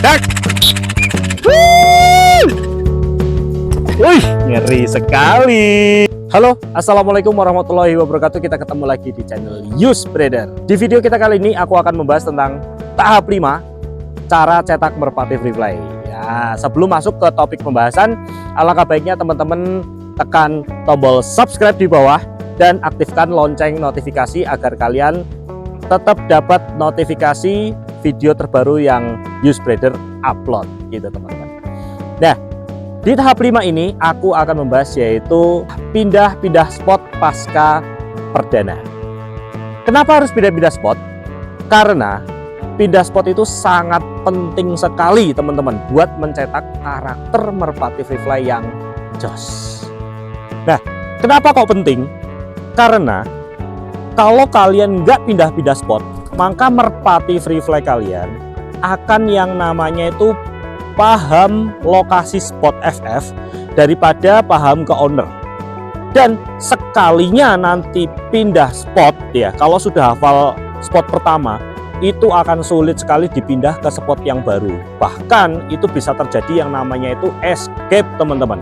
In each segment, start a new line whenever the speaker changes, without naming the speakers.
Dak. Wih, ngeri sekali. Halo, assalamualaikum warahmatullahi wabarakatuh. Kita ketemu lagi di channel Yusbrader. Di video kita kali ini aku akan membahas tentang tahap 5 cara cetak merpati free fly. Ya, sebelum masuk ke topik pembahasan, alangkah baiknya teman-teman tekan tombol subscribe di bawah dan aktifkan lonceng notifikasi agar kalian tetap dapat notifikasi video terbaru yang Yusbrader upload gitu teman-teman. Nah, di tahap 5 ini aku akan membahas yaitu pindah-pindah spot pasca perdana. Kenapa harus pindah-pindah spot? Karena pindah spot itu sangat penting sekali teman-teman buat mencetak karakter merpati free fly yang jos. Nah, kenapa kok penting? Karena kalau kalian nggak pindah-pindah spot, maka merpati free fly kalian akan yang namanya itu paham lokasi spot FF daripada paham ke owner. Dan sekalinya nanti pindah spot ya, kalau sudah hafal spot pertama itu akan sulit sekali dipindah ke spot yang baru. Bahkan itu bisa terjadi yang namanya itu escape teman-teman.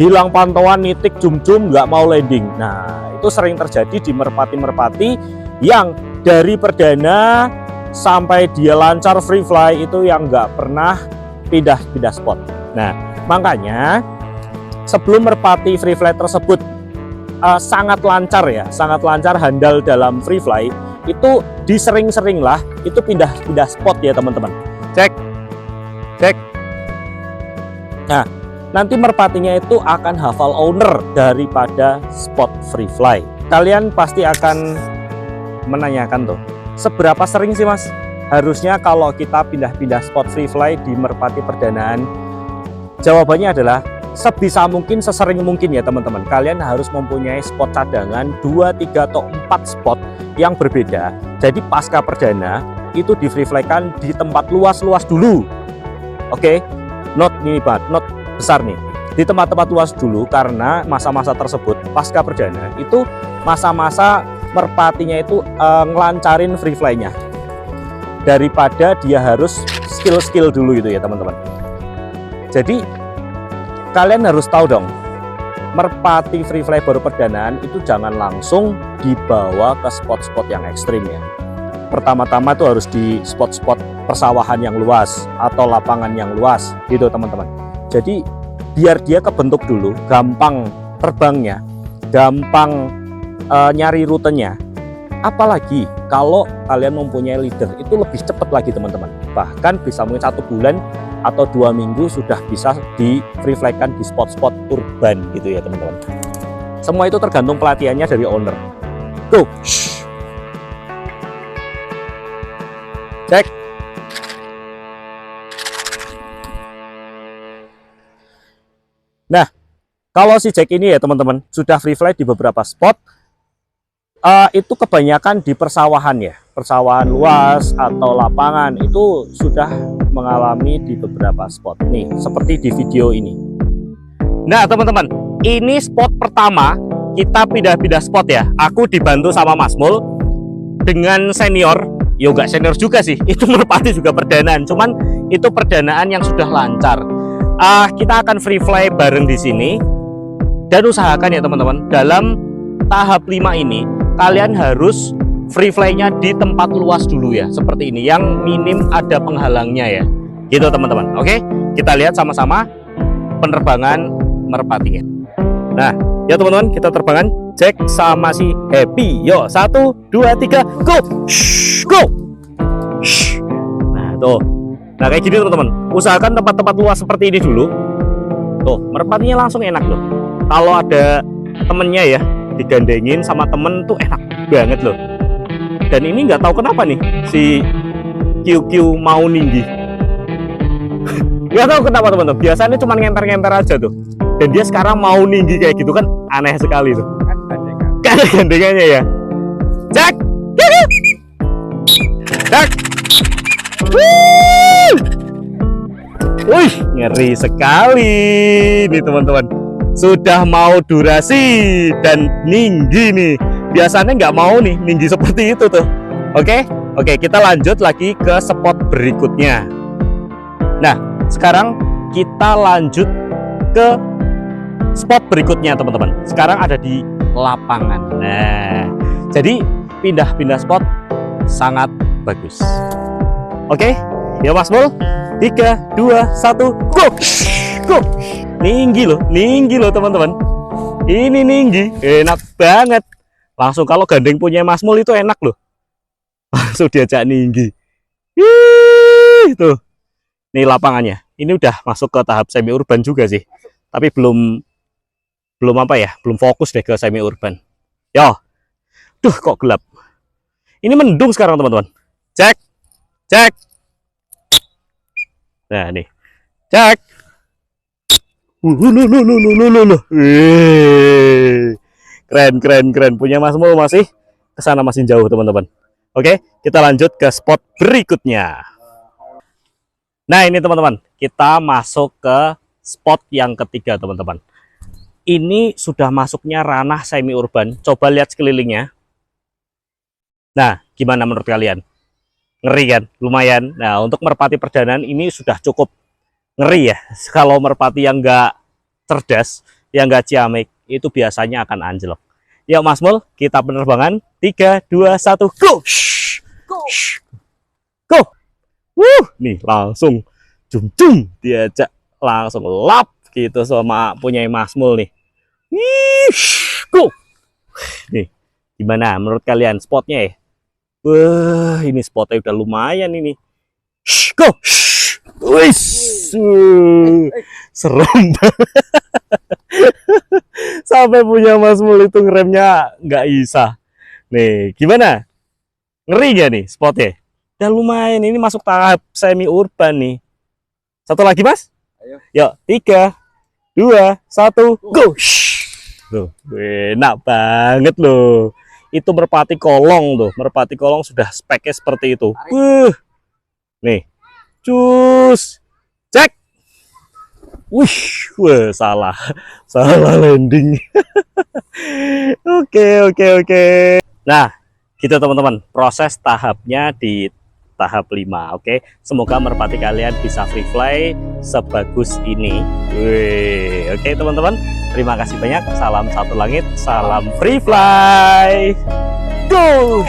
Hilang pantauan, nitik jum-jum, nggak mau landing. Nah, itu sering terjadi di merpati-merpati yang dari perdana sampai dia lancar free fly itu yang nggak pernah pindah-pindah spot. Nah, makanya sebelum merpati free fly tersebut sangat lancar ya, sangat lancar handal dalam free fly, itu disering-sering lah itu pindah-pindah spot ya teman-teman. Cek. Nah, nanti merpatinya itu akan hafal owner daripada spot free fly. Kalian pasti akan menanyakan tuh, seberapa sering sih mas harusnya kalau kita pindah-pindah spot free fly di merpati perdanaan? Jawabannya adalah sebisa mungkin, sesering mungkin ya teman-teman. Kalian harus mempunyai spot cadangan 2, 3, atau 4 spot yang berbeda. Jadi pasca perdana itu di free fly-kan di tempat luas-luas dulu. Oke, note nih Pak, note besar nih. Di tempat-tempat luas dulu, karena masa-masa tersebut pasca perdana itu masa-masa merpatinya itu ngelancarin free fly-nya. Daripada dia harus skill-skill dulu gitu ya teman-teman. Jadi kalian harus tahu dong, merpati free fly baru perdanaan itu jangan langsung dibawa ke spot-spot yang ekstrim ya. Pertama-tama tuh harus di spot-spot persawahan yang luas atau lapangan yang luas gitu teman-teman. Jadi biar dia kebentuk dulu, gampang terbangnya, gampang nyari rutenya. Apalagi kalau kalian mempunyai leader, itu lebih cepat lagi teman-teman. Bahkan bisa mungkin 1 bulan atau 2 minggu sudah bisa di free fly-kan di spot-spot urban gitu ya teman-teman. Semua itu tergantung pelatihannya dari owner. Tuh, cek. Nah, kalau si Jack ini ya teman-teman sudah free fly di beberapa spot. Itu kebanyakan di persawahan ya, persawahan luas atau lapangan itu sudah mengalami di beberapa spot nih, seperti di video ini. Nah teman-teman, ini spot pertama kita pindah-pindah spot ya. Aku dibantu sama Mas Mul dengan senior, yo nggak senior juga sih, itu merpati juga perdanaan, cuman itu perdanaan yang sudah lancar. Kita akan free fly bareng di sini dan usahakan ya teman-teman, dalam tahap 5 ini kalian harus free fly-nya di tempat luas dulu ya, seperti ini, yang minim ada penghalangnya ya, gitu teman-teman. Oke, kita lihat sama-sama penerbangan merpatinya. Nah, ya teman-teman, kita terbangan Jack sama si Happy. Yo, 1, 2, 3, go! Shhh, go! Shhh. Nah, tuh. Nah, kayak gini teman-teman. Usahakan tempat-tempat luas seperti ini dulu. Tuh, merpatinya langsung enak loh. Kalau ada temennya ya, digandengin sama temen tuh enak banget loh. Dan ini nggak tahu kenapa nih si QQ mau ninggi. Nggak tahu kenapa teman-teman. Biasanya cuma ngemper-ngemper aja tuh. Dan dia sekarang mau ninggi kayak gitu kan aneh sekali tuh. Kan gandengannya ya. Cek. Cek. Wih, ngeri sekali nih teman-teman. Sudah mau durasi dan ninggi nih. Biasanya nggak mau nih ninggi seperti itu tuh. Oke, kita lanjut lagi ke spot berikutnya. Nah, sekarang kita lanjut ke spot berikutnya teman-teman. Sekarang ada di lapangan. Nah, jadi pindah-pindah spot sangat bagus. Oke, ya Mas Mul. 3, 2, 1, go! Go! Ninggi loh teman-teman. Ini ninggi, enak banget. Langsung kalau gandeng punya Mas Mul itu enak loh. Langsung diajak ninggi. Tuh. Ini lapangannya. Ini udah masuk ke tahap semi urban juga sih. Tapi belum apa ya? Belum fokus deh ke semi urban. Yo. Duh, kok gelap. Ini mendung sekarang, teman-teman. Cek. Cek. Nah, nih. Cek. Keren. Punya Mas Mul masih kesana masih jauh, teman-teman. Oke, kita lanjut ke spot berikutnya. Nah, ini teman-teman, kita masuk ke spot yang ketiga, teman-teman. Ini sudah masuknya ranah semi urban. Coba lihat sekelilingnya. Nah, gimana menurut kalian? Ngeri kan? Lumayan. Nah, untuk merpati perdanaan ini sudah cukup ngeri ya. Kalau merpati yang nggak cerdas, yang nggak ciamik, itu biasanya akan anjlok. Yuk Mas Mul, kita penerbangan. 3, 2, 1, go! Go! Nih langsung jum diajak langsung lap gitu sama punya Mas Mul nih. Go! Nih, gimana menurut kalian spotnya ya? Wah, ini spotnya udah lumayan ini. Go! Wis, serem banget. Sampai punya Mas Mul itu ngeremnya nggak bisa. Nih, gimana? Ngeri gak nih spotnya? Udah lumayan, ini masuk tahap semi urban nih. Satu lagi Mas? Ayo. Yuk, 3, 2, 1, go! Tuh, enak banget loh. Itu merpati kolong tuh. Merpati kolong sudah speknya seperti itu. Nih, cus, cek. Wah, salah landing. Oke. Nah, gitu teman-teman. Proses tahapnya di tahap 5. Oke, semoga merpati kalian bisa free fly sebagus ini. Oke teman-teman, terima kasih banyak. Salam satu langit, salam free fly. Go!